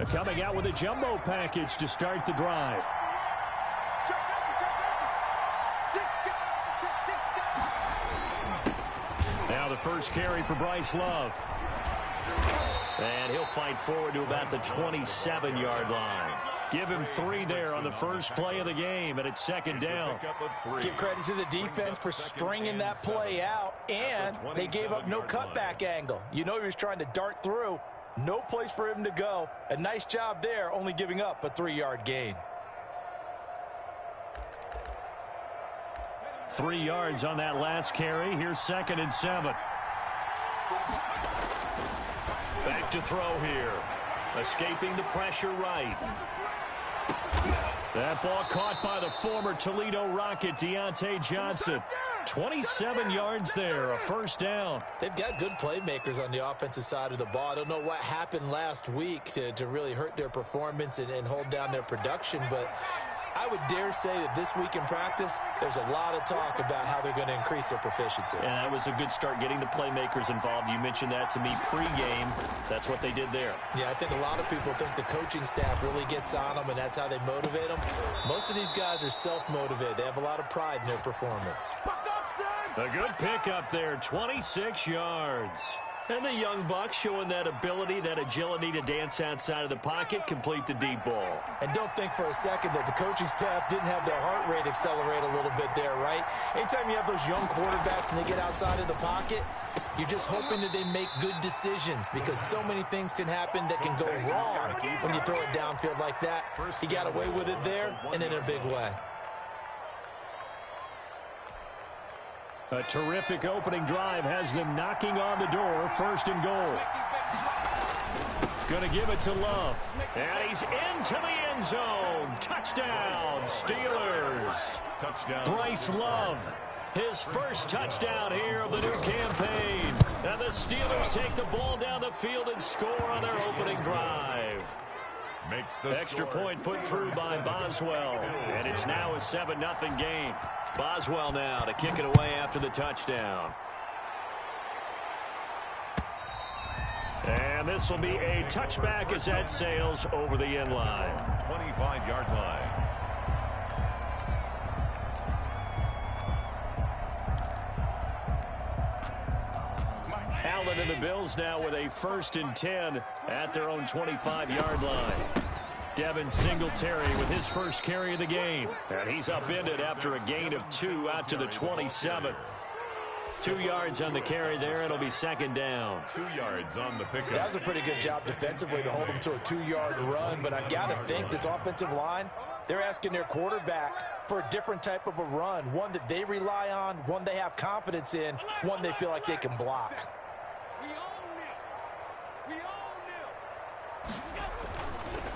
Coming out with a jumbo package to start the drive. Now the first carry for Bryce Love. And he'll fight forward to about the 27-yard line. Give him 3 there on the first play of the game, and it's second down. Give credit to the defense for stringing that play out, and they gave up no cutback angle. You know he was trying to dart through. No place for him to go. A nice job there, only giving up a 3-yard gain. 3 yards on that last carry. Here's 2nd and 7. Back to throw here. Escaping the pressure right. That ball caught by the former Toledo Rocket, Deontay Johnson. 27 yards there, a first down. They've got good playmakers on the offensive side of the ball. I don't know what happened last week to really hurt their performance and hold down their production, but I would dare say that this week in practice, there's a lot of talk about how they're going to increase their proficiency. And that was a good start getting the playmakers involved. You mentioned that to me pregame. That's what they did there. Yeah, I think a lot of people think the coaching staff really gets on them, and that's how they motivate them. Most of these guys are self-motivated. They have a lot of pride in their performance. A good pickup there, 26 yards. And the young buck showing that ability, that agility to dance outside of the pocket, complete the deep ball. And don't think for a second that the coaching staff didn't have their heart rate accelerate a little bit there, right? Anytime you have those young quarterbacks and they get outside of the pocket, you're just hoping that they make good decisions because so many things can happen that can go wrong when you throw it downfield like that. He got away with it there and in a big way. A terrific opening drive has them knocking on the door. 1st and goal. Going to give it to Love. And he's into the end zone. Touchdown, Steelers. Touchdown. Bryce Love. His first touchdown here of the new campaign. And the Steelers take the ball down the field and score on their opening drive. Extra point put through by Boswell. And it's now a 7-0 game. Boswell now to kick it away after the touchdown. And this will be a touchback as that sails over the end line. 25-yard line. Allen and the Bills now with a 1st and 10 at their own 25-yard line. Devin Singletary with his first carry of the game. And he's upended after a gain of 2 out to the 27. 2 yards on the carry there. It'll be 2nd down. 2 yards on the pickup. That was a pretty good job defensively to hold him to a 2-yard run. But I've got to think this offensive line, they're asking their quarterback for a different type of a run. One that they rely on, one they have confidence in, one they feel like they can block.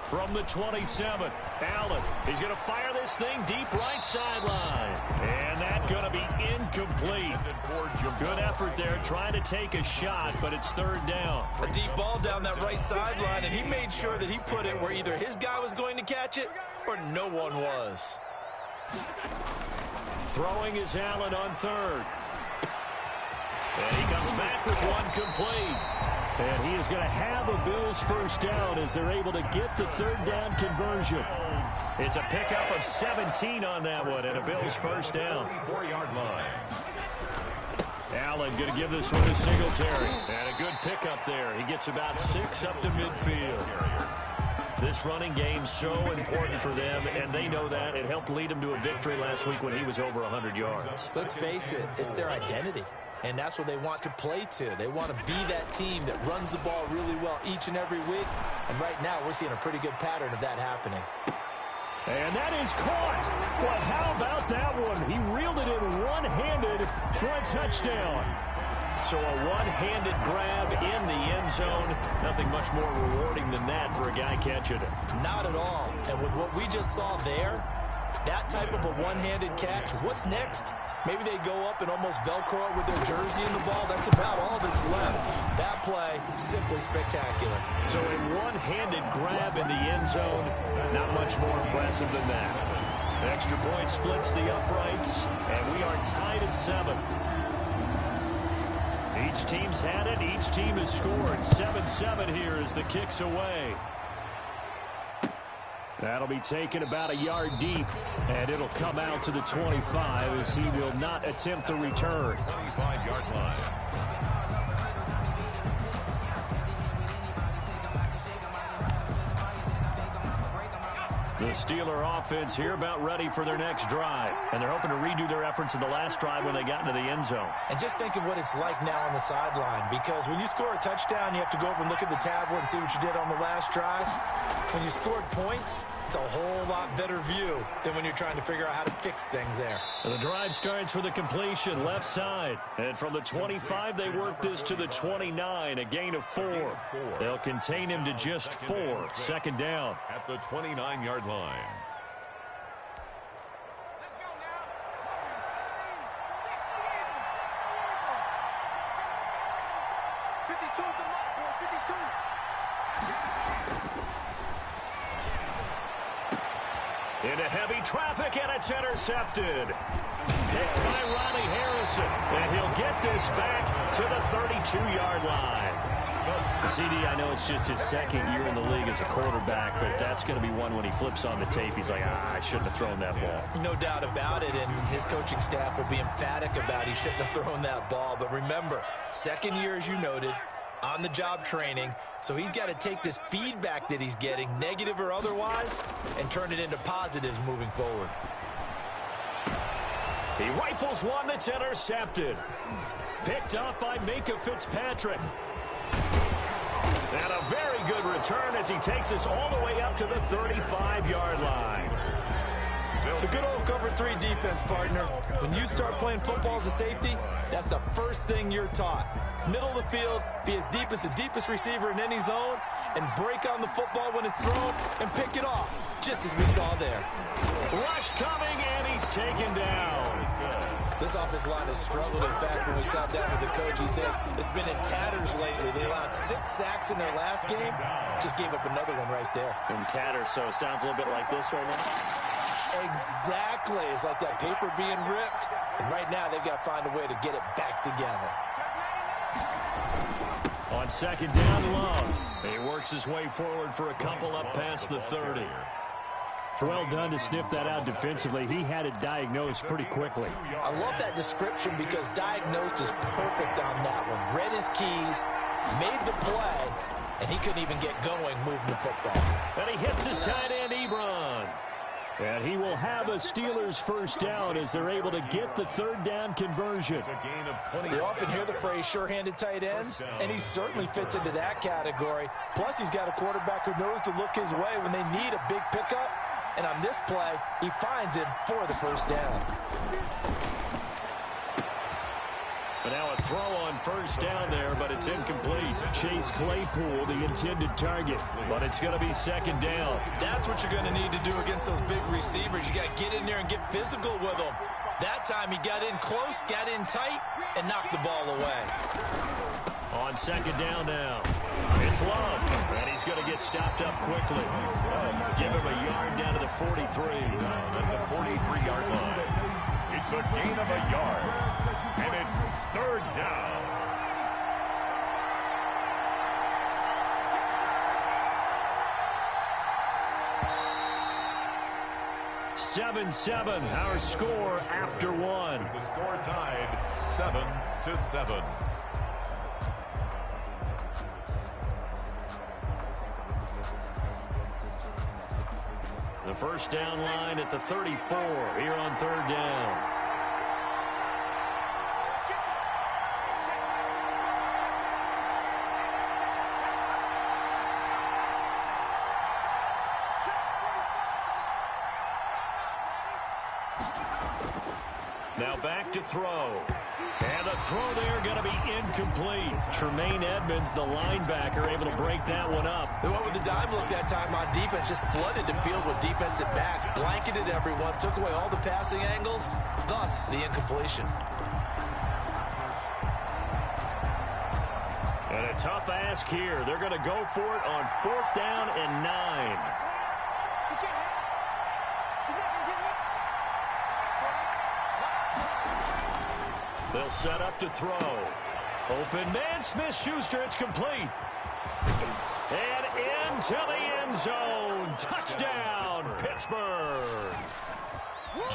From the 27, Allen. He's going to fire this thing deep right sideline. And that's going to be incomplete. Good effort there trying to take a shot, but it's 3rd down. A deep ball down that right sideline, and he made sure that he put it where either his guy was going to catch it or no one was. Throwing is Allen on 3rd. And he comes back with one complete. And he is going to have a Bills first down as they're able to get the 3rd down conversion. It's a pickup of 17 on that one and a Bills first down. 4-yard line. Allen going to give this one to Singletary. And a good pickup there. He gets about 6 up to midfield. This running game so important for them, and they know that. It helped lead them to a victory last week when he was over 100 yards. Let's face it, it's their identity. And that's what they want to play to. They want to be that team that runs the ball really well each and every week. And right now, we're seeing a pretty good pattern of that happening. And that is caught. Well, how about that one? He reeled it in one-handed for a touchdown. So a one-handed grab in the end zone. Nothing much more rewarding than that for a guy catching it. Not at all. And with what we just saw there, that type of a one-handed catch, what's next? Maybe they go up and almost Velcro it with their jersey in the ball. That's about all that's left. That play, simply spectacular. So a one-handed grab in the end zone, not much more impressive than that. Extra point splits the uprights, and we are tied at 7. Each team's had it. Each team has scored. 7-7 here as the kick's away. That'll be taken about a yard deep, and it'll come out to the 25 as he will not attempt a return. 25-yard line. The Steeler offense here about ready for their next drive. And they're hoping to redo their efforts in the last drive when they got into the end zone. And just think of what it's like now on the sideline, because when you score a touchdown, you have to go over and look at the tablet and see what you did on the last drive. When you scored points, it's a whole lot better view than when you're trying to figure out how to fix things there. And the drive starts with a completion left side. And from the 25, they work this to the 29, a gain of 4. They'll contain him to just 4. Second down. At the 29-yard line. Into heavy traffic, and it's intercepted. Picked by Ronnie Harrison, and he'll get this back to the 32-yard line. CD, I know it's just his second year in the league as a quarterback, but that's going to be one when he flips on the tape. He's like, I shouldn't have thrown that ball. No doubt about it, and his coaching staff will be emphatic about he shouldn't have thrown that ball. But remember, second year, as you noted, on-the-job training, so he's got to take this feedback that he's getting, negative or otherwise, and turn it into positives moving forward. He rifles one that's intercepted. Picked up by Minka Fitzpatrick. And a very good return as he takes us all the way up to the 35-yard line. The good old cover 3 defense, partner. When you start playing football as a safety, that's the first thing you're taught. Middle of the field, be as deep as the deepest receiver in any zone, and break on the football when it's thrown and pick it off, just as we saw there. Rush coming, and he's taken down. This offensive line has struggled. In fact, when we sat down with the coach, he said it's been in tatters lately. They allowed 6 sacks in their last game. Just gave up another one right there. In tatters, so it sounds a little bit like this right now. Exactly. It's like that paper being ripped. And right now, they've got to find a way to get it back together. On second down, Love. He works his way forward for a couple up past the 30. Well done to sniff that out defensively. He had it diagnosed pretty quickly. I love that description because diagnosed is perfect on that one. Read his keys, made the play, and he couldn't even get going moving the football. And he hits his tight end, Ebron. And he will have a Steelers first down as they're able to get the third down conversion. You often hear the phrase sure-handed tight ends, and he certainly fits into that category. Plus, he's got a quarterback who knows to look his way when they need a big pickup. And on this play, he finds him for the first down. But now a throw on first down there, but it's incomplete. Chase Claypool, the intended target, but it's going to be second down. That's what you're going to need to do against those big receivers. You got to get in there and get physical with them. That time he got in close, got in tight, and knocked the ball away. On second down now, it's Love, and he's going to get stopped up quickly. Give him a yard down to the 43. At the 43-yard line. It's a gain of a yard, and it's third down. Seven, our score after one. The score tied 7-7. The first down line at the 34 here on third down. Now back to throw. And the throw there going to be incomplete. Tremaine Edmonds, the linebacker, able to break that one up. They went with the dive look that time on defense, just flooded the field with defensive backs, blanketed everyone, took away all the passing angles, thus the incompletion. And a tough ask here. They're going to go for it on 4th down and 9. They'll set up to throw. Open man, Smith-Schuster, it's complete. And into the end zone. Touchdown. Pittsburgh.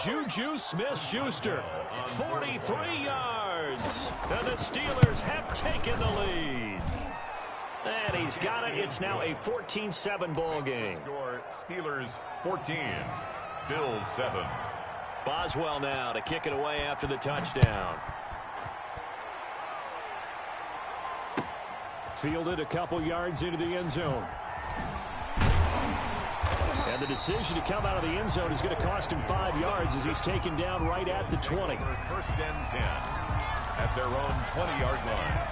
Juju Smith-Schuster, 43 yards. And the Steelers have taken the lead. And he's got it. It's now a 14-7 ball game. Score, Steelers 14, Bills 7. Boswell now to kick it away after the touchdown. Fielded a couple yards into the end zone. And the decision to come out of the end zone is going to cost him 5 yards as he's taken down right at the 20. First and 10 at their own 20-yard line.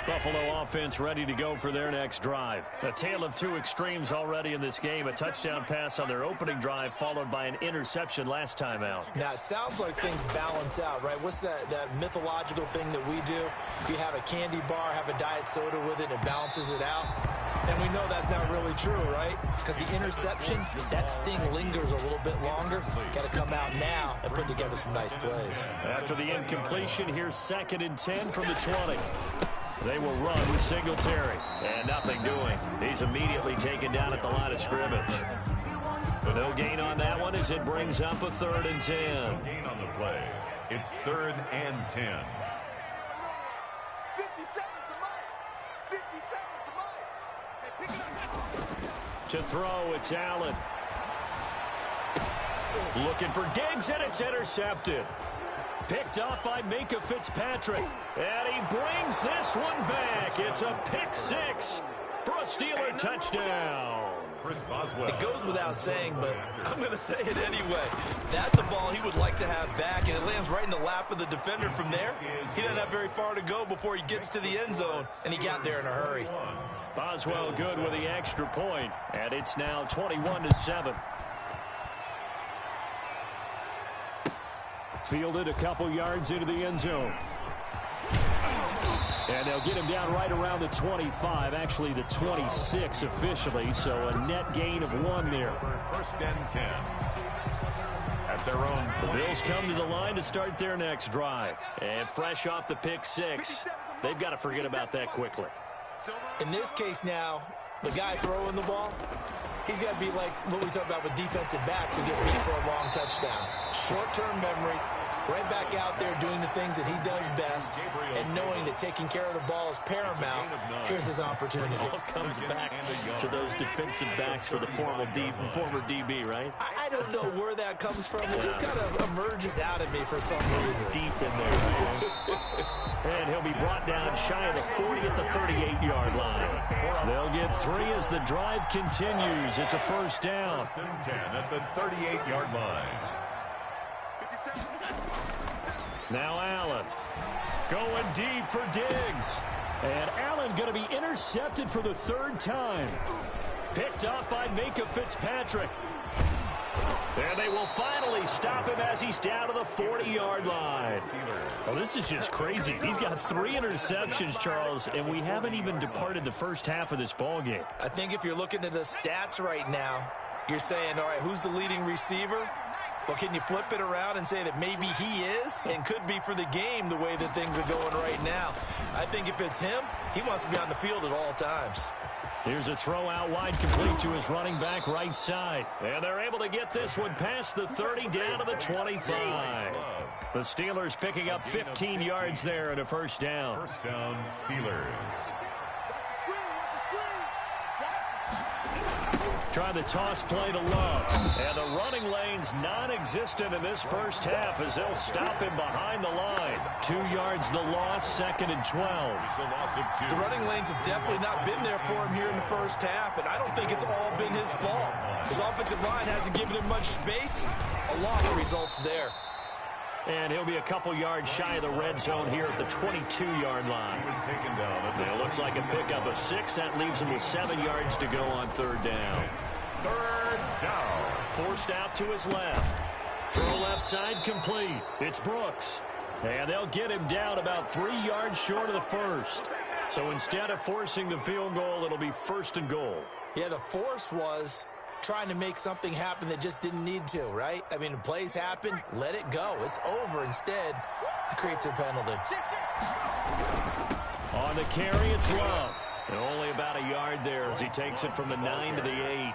Buffalo offense ready to go for their next drive. A tale of two extremes already in this game. A touchdown pass on their opening drive followed by an interception last time out. Now, it sounds like things balance out, right? What's that mythological thing that we do? If you have a candy bar, have a diet soda with it, it balances it out. And we know that's not really true, right? Because the interception, that sting lingers a little bit longer. Got to come out now and put together some nice plays. After the incompletion, here's 2nd and 10 from the 20. They will run with Singletary. And nothing doing. He's immediately taken down at the line of scrimmage. No gain on that one as it brings up a 3rd and 10. No gain on the play. It's 3rd and 10. 50 seconds to Mike. 50 seconds to Mike. Hey, pick it up. To throw, it's Allen. Looking for Diggs, and it's intercepted. Picked off by Minka Fitzpatrick. And he brings this one back. It's a pick 6 for a Steeler touchdown. Chris Boswell. It goes without saying, but I'm going to say it anyway. That's a ball he would like to have back, and it lands right in the lap of the defender from there. He doesn't have very far to go before he gets to the end zone, and he got there in a hurry. Boswell good with the extra point, and it's now 21-7. Fielded a couple yards into the end zone. And they'll get him down right around the 25, actually the 26 officially, so a net gain of 1 there. First and 10 at their own. The Bills come to the line to start their next drive. And fresh off the pick 6, they've got to forget about that quickly. In this case now, the guy throwing the ball, he's got to be like what we talk about with defensive backs who get beat for a long touchdown. Short-term memory, right back out there doing the things that he does best, and knowing that taking care of the ball is paramount. Here's his opportunity. It all comes back to those defensive backs for the former DB, right? I don't know where that comes from. It just kind of emerges out of me for some reason. Deep in there. And he'll be brought down shy of the 40 at the 38-yard line. They'll get 3 as the drive continues. It's a first down. First and 10 at the 38-yard line. Now Allen going deep for Diggs. And Allen going to be intercepted for the 3rd time. Picked off by Minka Fitzpatrick. And they will finally stop him as he's down to the 40-yard line. Oh, this is just crazy. He's got 3 interceptions, Charles, and we haven't even departed the first half of this ball game. I think if you're looking at the stats right now, you're saying, all right, who's the leading receiver? Well, can you flip it around and say that maybe he is and could be for the game the way that things are going right now? I think if it's him, he wants to be on the field at all times. Here's a throw out wide complete to his running back right side. And they're able to get this one past the 30 down to the 25. The Steelers picking up 15 yards there and a first down. First down, Steelers. Try the toss play to Love. And the running lane's non-existent in this first half as they'll stop him behind the line. 2 yards the loss, 2nd and 12. It's a loss of 2. The running lanes have definitely not been there for him here in the first half, and I don't think it's all been his fault. His offensive line hasn't given him much space. A loss results there. And he'll be a couple yards shy of the red zone here at the 22-yard line. He was taken down. It looks like a pickup of 6. That leaves him with 7 yards to go on 3rd down. 3rd down. Forced out to his left. Throw left side complete. It's Brooks. And they'll get him down about 3 yards short of the first. So instead of forcing the field goal, it'll be 1st and goal. Yeah, the force was trying to make something happen that just didn't need to, right? I mean, plays happen, let it go. It's over. Instead, he creates a penalty. On the carry, it's Love. And only about a yard there as he takes it from the 9 to the 8.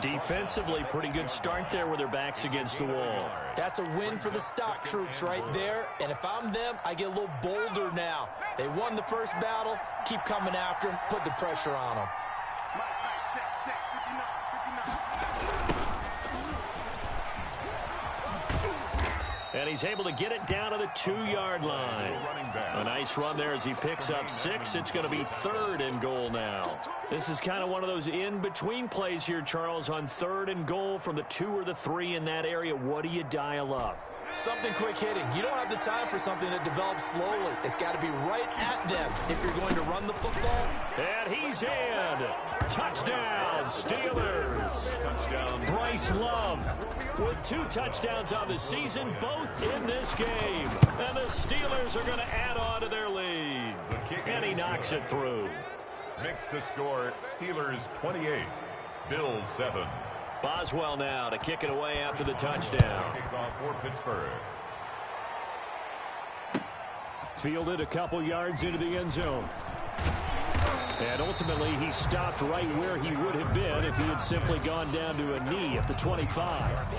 Defensively, pretty good start there with their backs against the wall. That's a win for the stock troops right there. And if I'm them, I get a little bolder now. They won the first battle. Keep coming after them. Put the pressure on them. And he's able to get it down to the 2-yard line. A nice run there as he picks up 6. It's going to be 3rd and goal now. This is kind of one of those in-between plays here, Charles, on 3rd and goal from the 2 or the 3 in that area. What do you dial up? Something quick hitting. You don't have the time for something that develops slowly. It's got to be right at them if you're going to run the football. And he's in. Touchdown, Steelers. Touchdown, Bryce Love with 2 touchdowns on the season, both in this game. And the Steelers are going to add on to their lead. And he knocks it through. Makes the score Steelers 28, Bills 7. Boswell now to kick it away after the touchdown. Kickoff for Pittsburgh. Fielded a couple yards into the end zone. And ultimately, he stopped right where he would have been if he had simply gone down to a knee at the 25.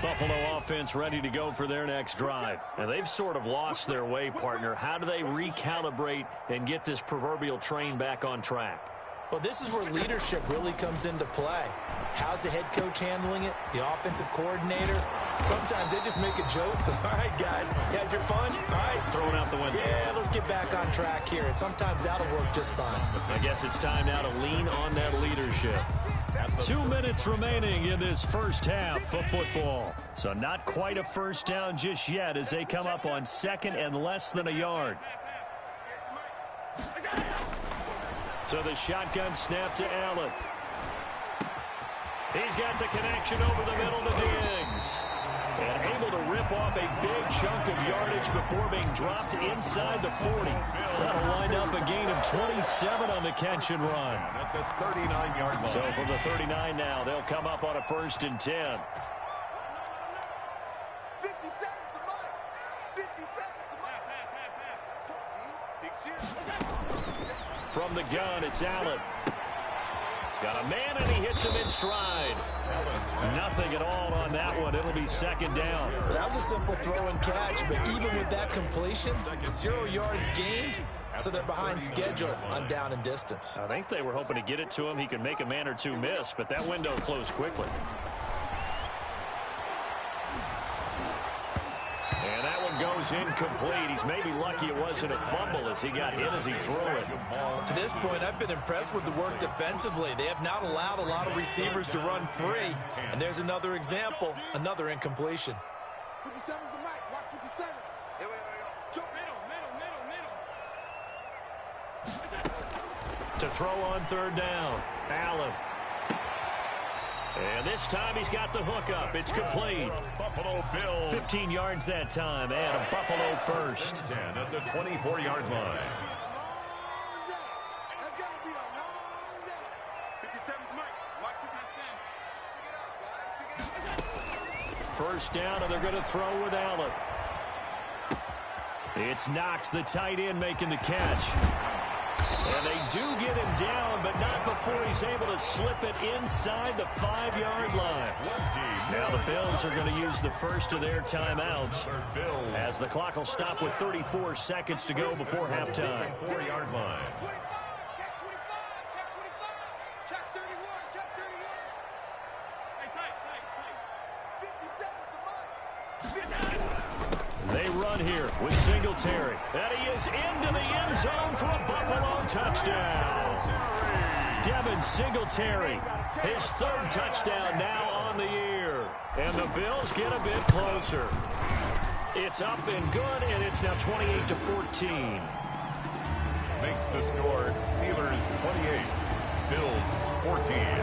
Buffalo offense ready to go for their next drive. And they've sort of lost their way, partner. How do they recalibrate and get this proverbial train back on track? Well, this is where leadership really comes into play. How's the head coach handling it? The offensive coordinator? Sometimes they just make a joke. All right, guys, you had your fun? All right. Throwing out the window. Yeah, let's get back on track here. And sometimes that'll work just fine. I guess it's time now to lean on that leadership. 2 minutes remaining in this first half of football. So not quite a first down just yet as they come up on 2nd and less than a yard. So the shotgun snap to Allen. He's got the connection over the middle to Diggs. And able to rip off a big chunk of yardage before being dropped inside the 40. That'll wind up a gain of 27 on the catch and run. At the 39-yard line. So from the 39 now, they'll come up on a 1st and 10. 50 seconds to Mike. 50 seconds to Mike. Big series. From the gun, it's Allen. Got a man, and he hits him in stride. Nothing at all on that one. It'll be 2nd down. That was a simple throw and catch, but even with that completion, 0 yards gained, so they're behind schedule on down and distance. I think they were hoping to get it to him. He could make a man or 2 miss, but that window closed quickly. And that one goes incomplete. He's maybe lucky it wasn't a fumble as he got hit as he threw it. To this point, I've been impressed with the work defensively. They have not allowed a lot of receivers to run free. And there's another example, another incompletion. 57's the Mike. Watch 57. Here we go. Jump. Middle. To throw on 3rd down, Allen. And this time he's got the hook up. It's complete. Buffalo Bills. 15 yards that time, and a Buffalo first. 10 at the 24-yard line. That's got to be a long day. 57's Mike. Watch 57. Pick it up, guys. Pick it up. First down, and they're going to throw with Allen. It's Knox, the tight end, making the catch. And they do get him down, but not before he's able to slip it inside the 5-yard line. Now the Bills are going to use the first of their timeouts as the clock will stop with 34 seconds to go before halftime. 4-yard line. Check 25. Check 31. Check 31. Hey, tight. 57's the Mike. They run here with Singletary. And he is into the end zone for a Buffalo touchdown. Devin Singletary, his 3rd touchdown now on the year. And the Bills get a bit closer. It's up and good, and it's now 28-14. Makes the score Steelers 28, Bills 14.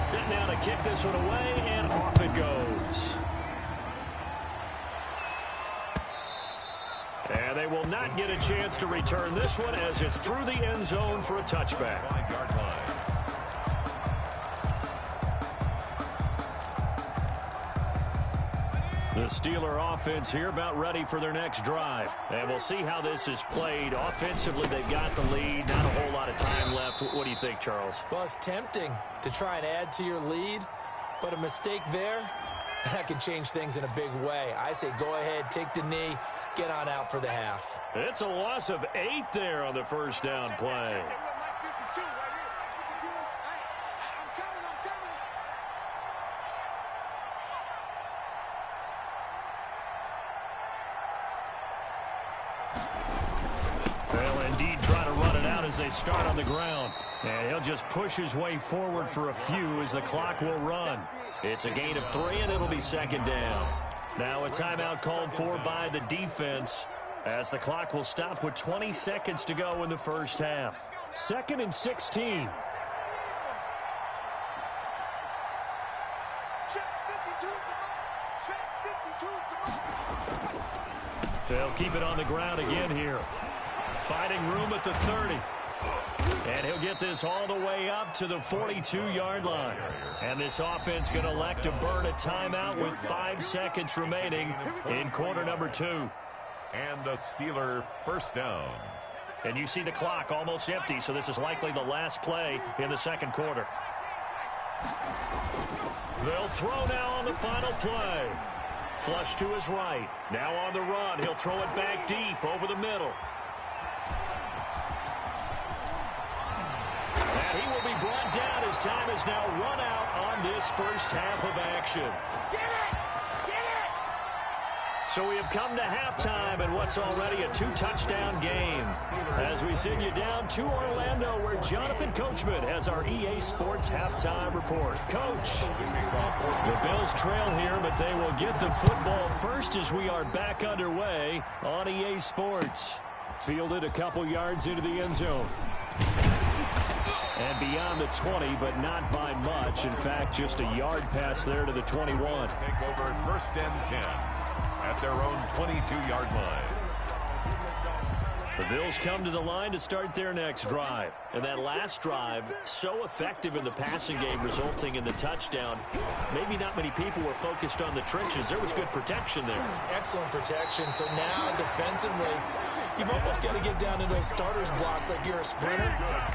Set now to kick this one away, and off it goes. And they will not get a chance to return this one as it's through the end zone for a touchback. 5-yard line. The The Steeler offense here about ready for their next drive. And we'll see how this is played. Offensively, they've got the lead. Not a whole lot of time left. What do you think, Charles? Well, it's tempting to try and add to your lead, but a mistake there, that can change things in a big way. I say go ahead, take the knee, get on out for the half. It's a loss of 8 there on the first down play. They'll indeed try to run it out as they start on the ground. And he'll just push his way forward for a few as the clock will run. It's a gain of 3, and it'll be second down. Now a timeout called for by the defense as the clock will stop with 20 seconds to go in the first half. 2nd and 16. They'll keep it on the ground again here. Finding room at the 30. And he'll get this all the way up to the 42-yard line. And this offense going to elect to burn a timeout with 5 seconds remaining in quarter number 2. And a Steeler first down. And you see the clock almost empty, so this is likely the last play in the second quarter. They'll throw now on the final play. Flush to his right. Now on the run. He'll throw it back deep over the middle. And he will be brought down as time is now run out on this first half of action. Get it! Get it! So we have come to halftime in what's already a 2-touchdown game. As we send you down to Orlando, where Jonathan Coachman has our EA Sports halftime report. Coach, the Bills trail here, but they will get the football first as we are back underway on EA Sports. Fielded a couple yards into the end zone. And beyond the 20, but not by much. In fact, just a yard pass there to the 21. Take over 1st and 10 at their own 22-yard line. The Bills come to the line to start their next drive. And that last drive, so effective in the passing game, resulting in the touchdown. Maybe not many people were focused on the trenches. There was good protection there. Excellent protection. So now, defensively, you've almost got to get down to those starters blocks like you're a sprinter.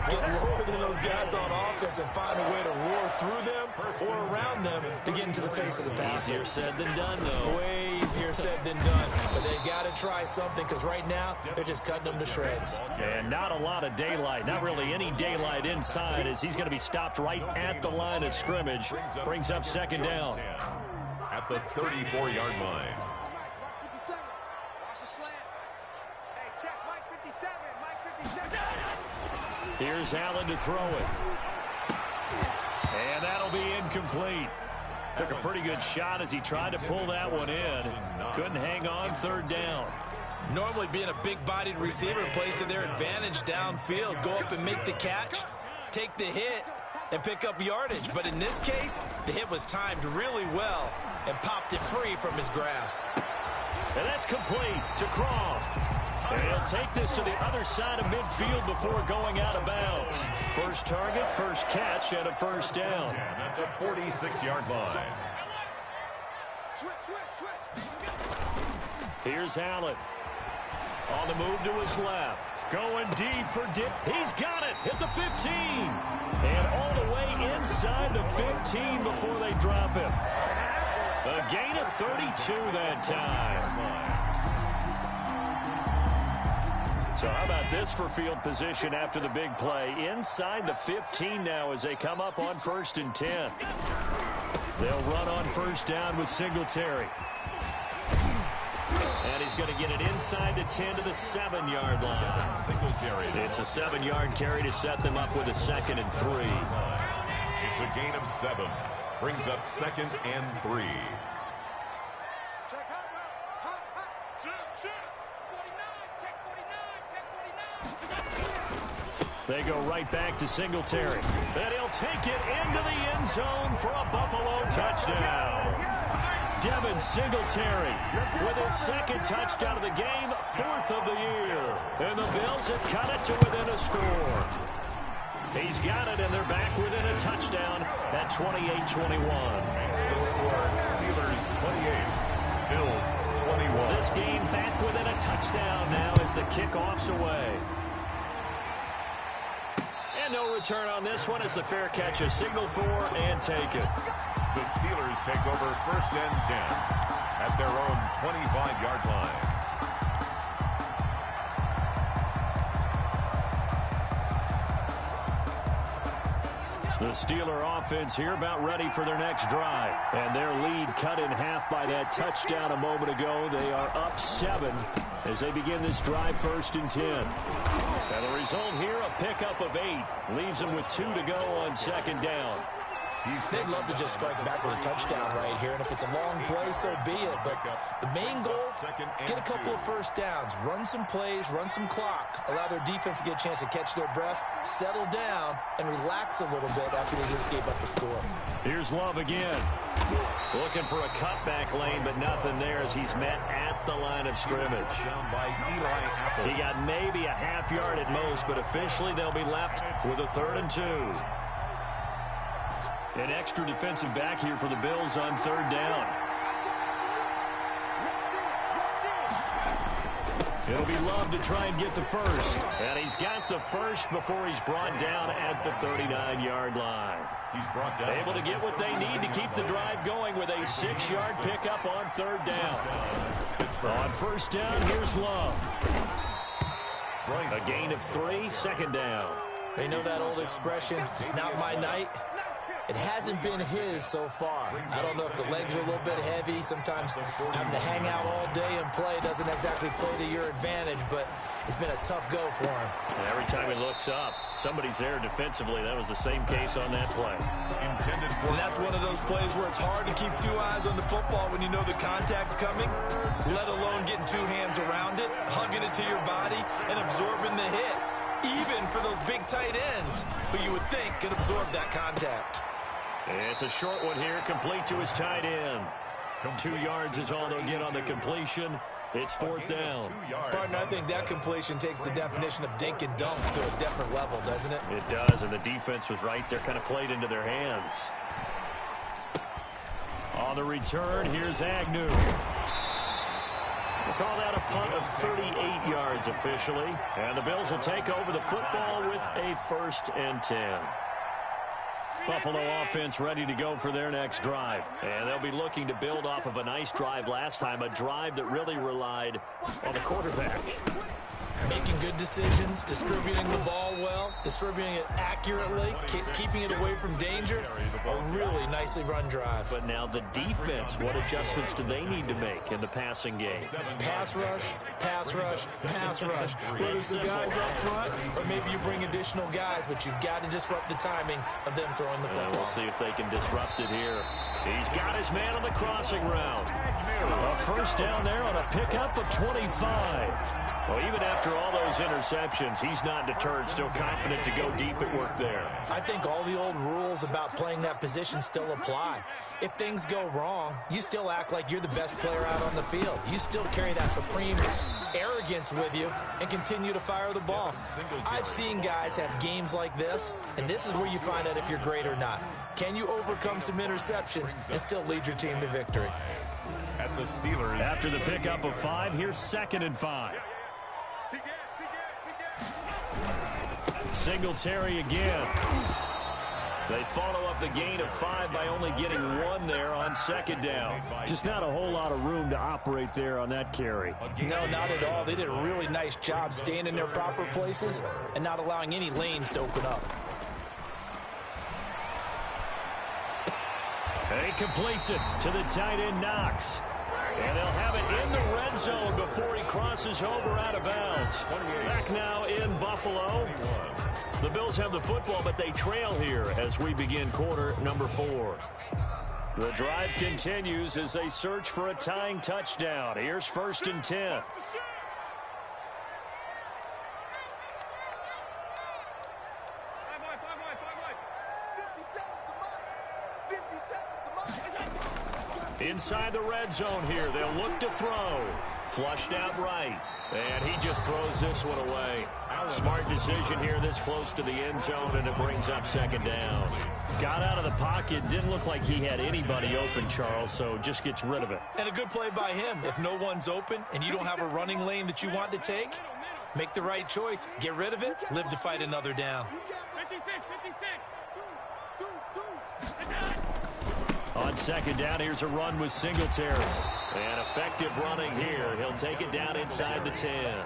Get lower than those guys on offense and find a way to roar through them or around them to get into the face of the passer. Easier said than done, though. Way easier said than done. But they've got to try something because right now they're just cutting them to shreds. And not a lot of daylight. Not really any daylight inside as he's going to be stopped right at the line of scrimmage. Brings up second down. At the 34-yard line. Here's Allen to throw it. And that'll be incomplete. Took a pretty good shot as he tried to pull that one in. Couldn't hang on 3rd down. Normally being a big-bodied receiver plays to their advantage downfield. Go up and make the catch, take the hit, and pick up yardage. But in this case, the hit was timed really well and popped it free from his grasp. And that's complete to Croft. And he'll take this to the other side of midfield before going out of bounds. First target, first catch, and a first down. At the 46-yard line. Here's Allen. On the move to his left. Going deep for Dick. He's got it at the 15. And all the way inside the 15 before they drop him. A gain of 32 that time. So how about this for field position after the big play? Inside the 15 now as they come up on 1st and 10. They'll run on first down with Singletary. And he's going to get it inside the 10 to the 7-yard line. Singletary. It's a 7-yard carry to set them up with a 2nd and 3. It's a gain of 7. Brings up 2nd and 3. They go right back to Singletary. And he'll take it into the end zone for a Buffalo touchdown. Devin Singletary with his 2nd touchdown of the game, 4th of the year. And the Bills have cut it to within a score. He's got it, and they're back within a touchdown at 28-21. Steelers 28 Bills 21. This game back within a touchdown now as the kickoff's away. And no return on this one as the fair catch is signaled for and taken. The Steelers take over 1st and 10 at their own 25-yard line. The Steeler offense here about ready for their next drive. And their lead cut in half by that touchdown a moment ago. They are up 7 as they begin this drive 1st and 10. And the result here, a pickup of 8. Leaves them with 2 to go on 2nd down. They'd love to just strike back with a touchdown right here, and if it's a long play, so be it. But the main goal, get a couple of 1st downs, run some plays, run some clock, allow their defense to get a chance to catch their breath, settle down, and relax a little bit after they just gave up a score. Here's Love again. Looking for a cutback lane, but nothing there as he's met at the line of scrimmage. He got maybe a half yard at most, but officially they'll be left with a 3rd and 2. An extra defensive back here for the Bills on 3rd down. It'll be Love to try and get the first. And he's got the first before he's brought down at the 39-yard line. He's brought down. Able to get what they need to keep the drive going with a 6-yard pickup on 3rd down. On 1st down, here's Love. A gain of 3, 2nd down. They know that old expression, it's not my night. It hasn't been his so far. I don't know if the legs are a little bit heavy. Sometimes having to hang out all day and play doesn't exactly play to your advantage, but it's been a tough go for him. And every time he looks up, somebody's there defensively. That was the same case on that play. And that's one of those plays where it's hard to keep 2 eyes on the football when you know the contact's coming, let alone getting 2 hands around it, hugging it to your body, and absorbing the hit. Even for those big tight ends who you would think could absorb that contact. It's a short one here, complete to his tight end. 2 yards is all they'll get on the completion. It's 4th down. Partner, I think that completion takes the definition of dink and dunk to a different level, doesn't it? It does, and the defense was right there, kind of played into their hands. On the return, here's Agnew. We'll call that a punt of 38 yards officially. And the Bills will take over the football with a 1st and 10. Buffalo offense ready to go for their next drive. And they'll be looking to build off of a nice drive last time, a drive that really relied on the quarterback. Making good decisions, distributing the ball well, distributing it accurately, keeping it away from danger. A really nicely run drive. But now the defense, what adjustments do they need to make in the passing game? Pass rush, pass rush, pass rush. Whether it's the guys up front or maybe you bring additional guys, but you've got to disrupt the timing of them throwing the football. We'll see if they can disrupt it here. He's got his man on the crossing route. A 1st down there on a pickup of 25. Well, even after all those interceptions, he's not deterred, still confident to go deep at work there. I think all the old rules about playing that position still apply. If things go wrong, you still act like you're the best player out on the field. You still carry that supreme arrogance with you and continue to fire the ball. I've seen guys have games like this, and this is where you find out if you're great or not. Can you overcome some interceptions and still lead your team to victory? At the Steelers. After the pickup of 5, here's 2nd and 5. Singletary again. They follow up the gain of 5 by only getting 1 there on 2nd down. Just not a whole lot of room to operate there on that carry. No, not at all. They did a really nice job staying in their proper places and not allowing any lanes to open up. And he completes it to the tight end, Knox. And they'll have it in the red zone before he crosses over out of bounds. Back now in Buffalo. The Bills have the football, but they trail here as we begin quarter number 4. The drive continues as they search for a tying touchdown. Here's 1st and 10. Inside the red zone here. They'll look to throw. Flushed out right. And he just throws this one away. Smart decision here this close to the end zone, and it brings up second down. Got out of the pocket. Didn't look like he had anybody open, Charles, so just gets rid of it. And a good play by him. If no one's open and you don't have a running lane that you want to take, make the right choice. Get rid of it. Live to fight another down. 56. On second down, here's a run with Singletary. And effective running here. He'll take it down inside the 10.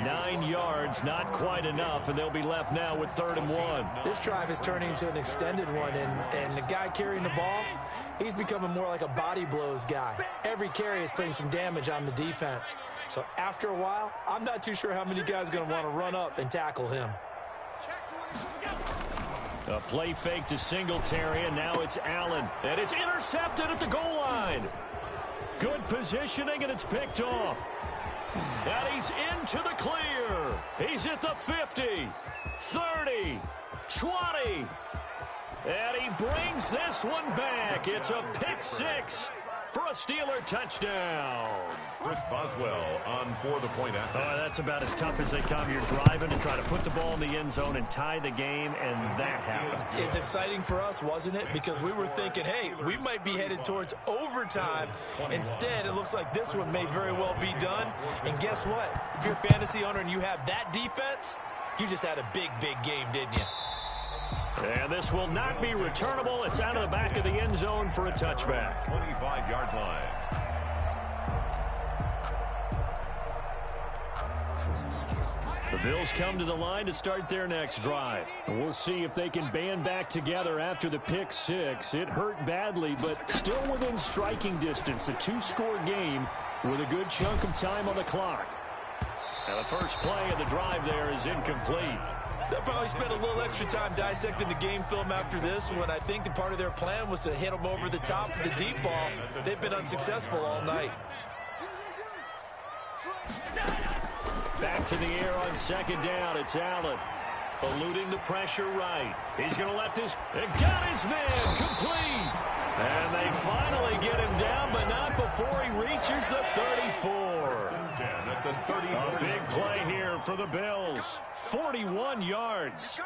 9 yards, not quite enough, and they'll be left now with 3rd and 1. This drive is turning into an extended one, and the guy carrying the ball, he's becoming more like a body blows guy. Every carry is putting some damage on the defense. So after a while, I'm not too sure how many guys are going to want to run up and tackle him. A play fake to Singletary, and now it's Allen. And it's intercepted at the goal line. Good positioning, and it's picked off. And he's into the clear. He's at the 50, 30, 20. And he brings this one back. It's a pick six for a Steeler touchdown. Chris Boswell on for the point after. Oh, that's about as tough as they come. You're driving to try to put the ball in the end zone and tie the game, and that happens. It's exciting for us, wasn't it? Because we were thinking, hey, we might be headed towards overtime. Instead, it looks like this one may very well be done. And guess what? If you're a fantasy owner and you have that defense, you just had a big, big game, didn't you? And this will not be returnable. It's out of the back of the end zone for a touchback. 25-yard line. The Bills come to the line to start their next drive. And we'll see if they can band back together after the pick six. It hurt badly, but still within striking distance. A 2-score game with a good chunk of time on the clock. Now the first play of the drive there is incomplete. They'll probably spend a little extra time dissecting the game film after this one. I think the part of their plan was to hit them over the top of the deep ball. They've been unsuccessful all night. Back to the air on second down. It's Allen. Eluding the pressure right. He's going to let this. It got his man complete. And they finally get him down, but not before he reaches the 34. A big play here for the Bills. 41 yards.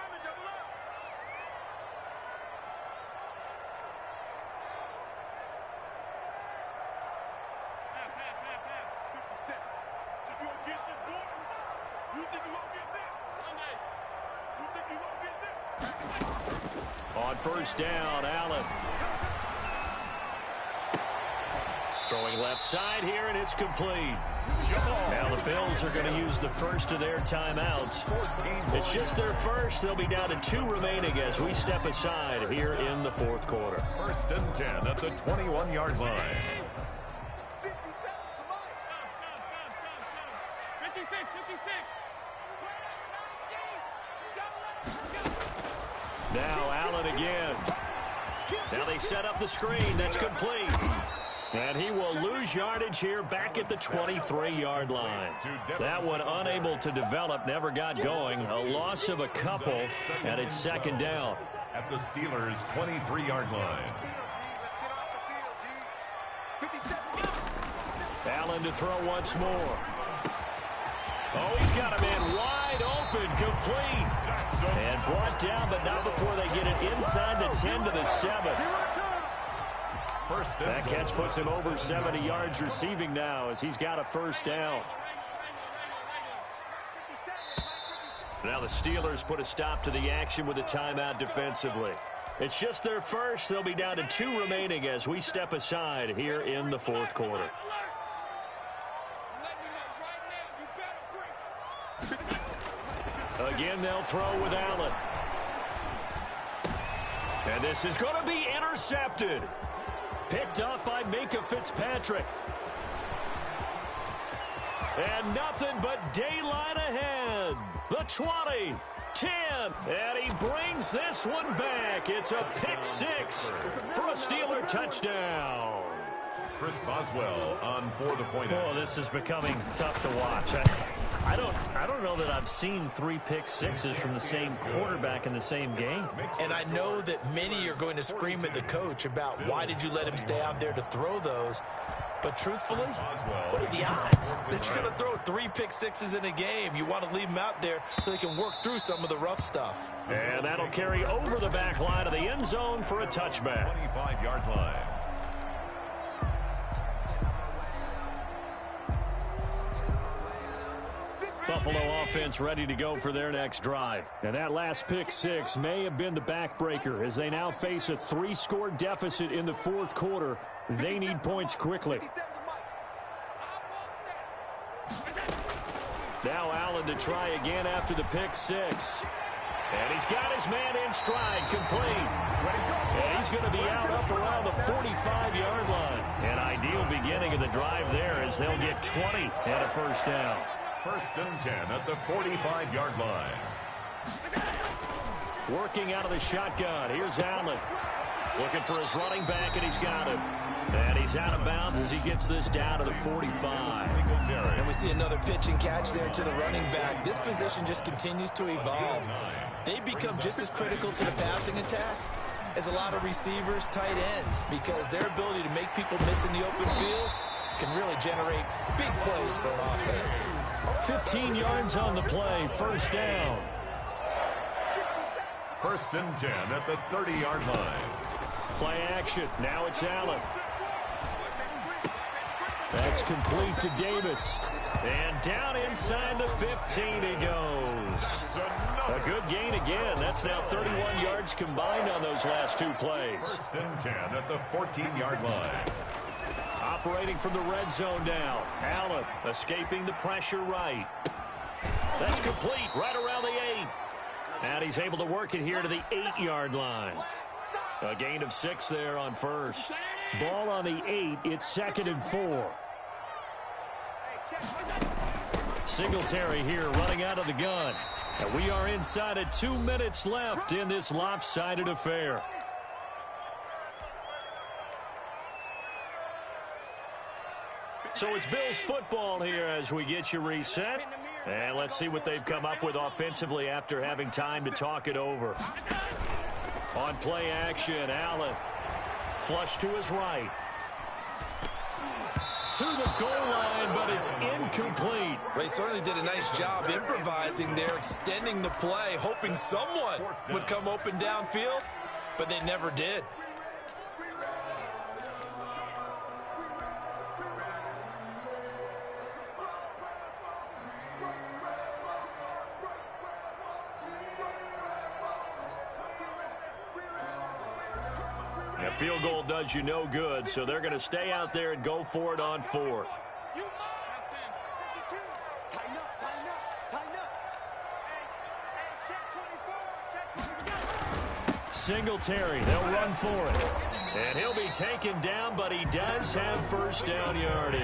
On first down, Allen. Throwing left side here, and it's complete. Now the Bills are going to use the first of their timeouts. It's just their first. They'll be down to 2 remaining as we step aside here in the fourth quarter. 1st and 10 at the 21-yard line. 56. Now Allen again. Now they set up the screen. That's complete. And he will lose yardage here back at the 23-yard line. That one unable to develop, never got going. A loss of a couple, and it's second down. At the Steelers' 23-yard line. Allen to throw once more. Oh, he's got a man wide open, complete. And brought down, but not before they get it inside the 10 to the 7. That catch puts him over 70 yards receiving now as he's got a first down. Now the Steelers put a stop to the action with a timeout defensively. It's just their first. They'll be down to 2 remaining as we step aside here in the fourth quarter. Again, they'll throw with Allen. And this is going to be intercepted. Picked up by Minka Fitzpatrick. And nothing but daylight ahead. The 20, 10, and he brings this one back. It's a pick six for a Steeler touchdown. Chris Boswell on for the point. Oh, this is becoming tough to watch. I don't know that I've seen 3 pick sixes from the same quarterback in the same game. And I know that many are going to scream at the coach about why did you let him stay out there to throw those. But truthfully, what are the odds that you're going to throw 3 pick sixes in a game? You want to leave them out there so they can work through some of the rough stuff. And that'll carry over the back line of the end zone for a touchback. 25-yard line. Buffalo offense ready to go for their next drive. And that last pick six may have been the backbreaker as they now face a 3-score deficit in the fourth quarter. They need points quickly. Now Allen to try again after the pick six. And he's got his man in stride, complete. And he's going to be out up around the 45-yard line. An ideal beginning of the drive there as they'll get 20 and a first down. First and 10 at the 45-yard line. Working out of the shotgun. Here's Allen. Looking for his running back, and he's got him. And he's out of bounds as he gets this down to the 45. And we see another pitch and catch there to the running back. This position just continues to evolve. They become just as critical to the passing attack as a lot of receivers, tight ends, because their ability to make people miss in the open field can really generate big plays for an offense. 15 yards on the play, first down. First and 10 at the 30-yard line. Play action. Now it's Allen. That's complete to Davis. And down inside the 15 he goes. A good gain again. That's now 31 yards combined on those last 2 plays. First and 10 at the 14-yard line. Operating from the red zone now. Allen escaping the pressure right. That's complete right around the 8. And he's able to work it here to the 8-yard line. A gain of 6 there on first. Ball on the 8. It's 2nd and 4. Singletary here running out of the gun. And we are inside of 2 minutes left in this lopsided affair. So it's Bills football here as we get you reset. And let's see what they've come up with offensively after having time to talk it over. On play action, Allen. Flush to his right. To the goal line, but it's incomplete. Well, he certainly did a nice job improvising there, extending the play, hoping someone would come open downfield, but they never did. A field goal does you no good, so they're going to stay out there and go for it on 4th. Singletary, they'll run for it. And he'll be taken down, but he does have first down yardage.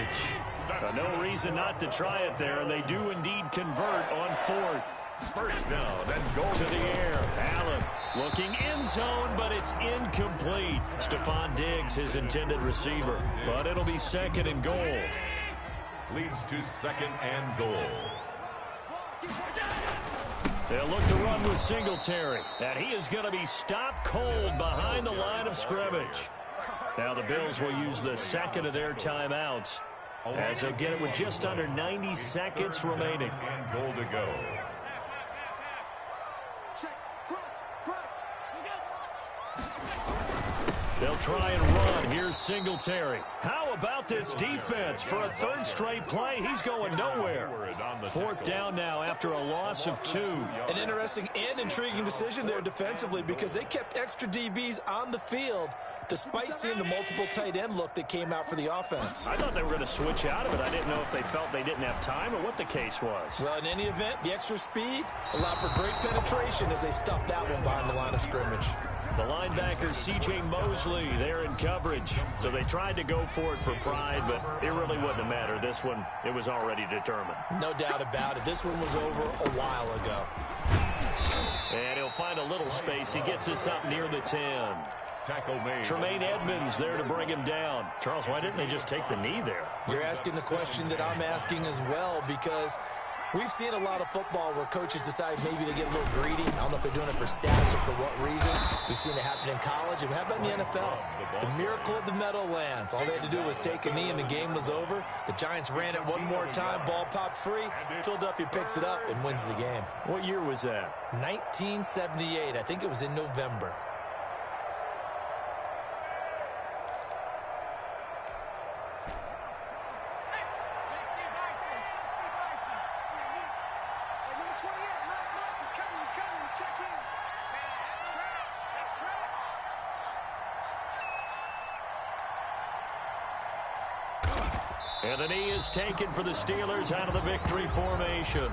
No reason not to try it there, and they do indeed convert on 4th. First down and goal to the air. Allen looking end zone, but it's incomplete. Stephon Diggs, his intended receiver. But it'll be 2nd and goal. Leads to 2nd and goal. They'll look to run with Singletary. And he is going to be stopped cold behind the line of scrimmage. Now the Bills will use the 2nd of their timeouts as they get it with just under 90 seconds remaining. And goal to go. They'll try and run. Here's Singletary. How about this defense? For a 3rd straight play, he's going nowhere. 4th down now after a loss of 2. An interesting and intriguing decision there defensively because they kept extra DBs on the field despite seeing the multiple tight end look that came out for the offense. I thought they were going to switch out of it. I didn't know if they felt they didn't have time or what the case was. Well, in any event, the extra speed allowed for great penetration as they stuffed that one behind the line of scrimmage. The linebacker, C.J. Mosley, there in coverage. So they tried to go for it for pride, but it really wouldn't have mattered. This one, it was already determined. No doubt about it. This one was over a while ago. And he'll find a little space. He gets us up near the 10. tackle made. Tremaine Edmonds there to bring him down. Charles, why didn't they just take the knee there? You're asking the question that I'm asking as well, because we've seen a lot of football where coaches decide maybe they get a little greedy. I don't know if they're doing it for stats or for what reason. We've seen it happen in college. And how about in the NFL? The miracle of the Meadowlands. All they had to do was take a knee and the game was over. The Giants ran it one more time. Ball popped free. Philadelphia picks it up and wins the game. What year was that? 1978. I think it was in November. And the knee is taken for the Steelers out of the victory formation.